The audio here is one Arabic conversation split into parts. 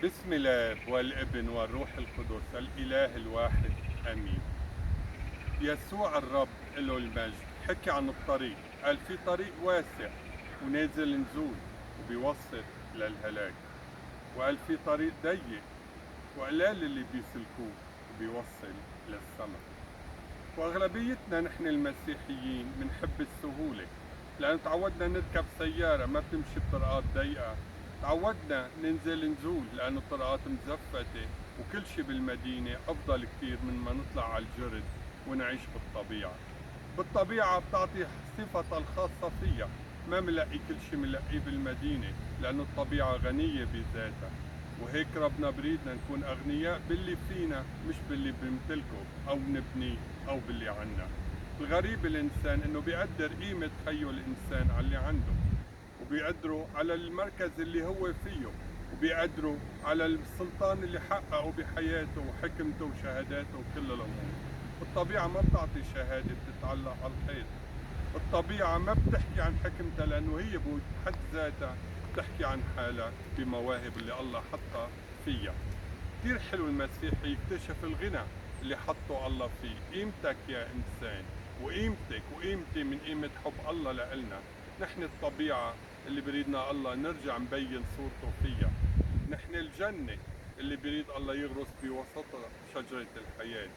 بسم الله والابن والروح القدس الإله الواحد آمين. يسوع الرب له المجد حكي عن الطريق، قال في طريق واسع ونازل نزول وبيوصل للهلاك، وقال في طريق ضيق وقلال اللي بيسلكوه وبيوصل للسماء. وأغلبيتنا نحن المسيحيين بنحب السهولة، لأن تعودنا نركب سيارة ما بتمشي بطرقات ضيقة، تعودنا ننزل نزول لأن الطرقات مزفتة، وكل شي بالمدينة أفضل كتير من ما نطلع على الجرد ونعيش بالطبيعة. بالطبيعة بتعطي صفتها الخاصة فيها، ما منلاقي كل شي منلاقيه بالمدينة، لأن الطبيعة غنية بذاتها. وهيك ربنا بريدنا نكون أغنياء باللي فينا مش باللي بنمتلكه أو نبنيه أو باللي عنا. الغريب الإنسان إنه بيقدر قيمة خيه الإنسان على اللي عنده، وبيقدروا على المركز اللي هو فيه، وبيقدروا على السلطان اللي حققه بحياته وحكمته وشهاداته وكل الأمور. الطبيعة ما بتعطي شهادة بتتعلق على الحيط. الطبيعة ما بتحكي عن حكمتها لأنه هي بحد ذاتها بتحكي عن حالها بمواهب اللي الله حطها فيها. كتير حلو المسيحي يكتشف الغنى اللي حطه الله فيه. قيمتك يا إنسان وقيمتك وقيمتي من قيمة حب الله لإلنا. نحن الطبيعة اللي بريدنا الله نرجع نبين صورته فيها. نحن الجنة اللي بريد الله يغرس بوسطها شجرة الحياة.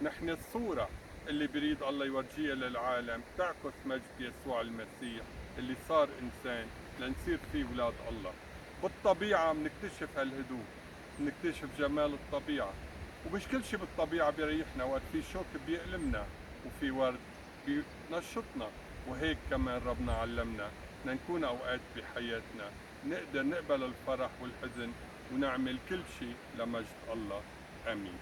نحن الصورة اللي بريد الله يورجيها للعالم تعكس مجد يسوع المسيح اللي صار إنسان لنصير فيه ولاد الله. بالطبيعة بنكتشف هالهدوء، بنكتشف جمال الطبيعة، ومش كل شيء بالطبيعة بيريحنا. وقت في شوك بيألمنا وفي ورد بينشطنا، وهيك كمان ربنا علمنا بدنا نكون أوقات بحياتنا نقدر نقبل الفرح والحزن ونعمل كل شيء لمجد الله. آمين.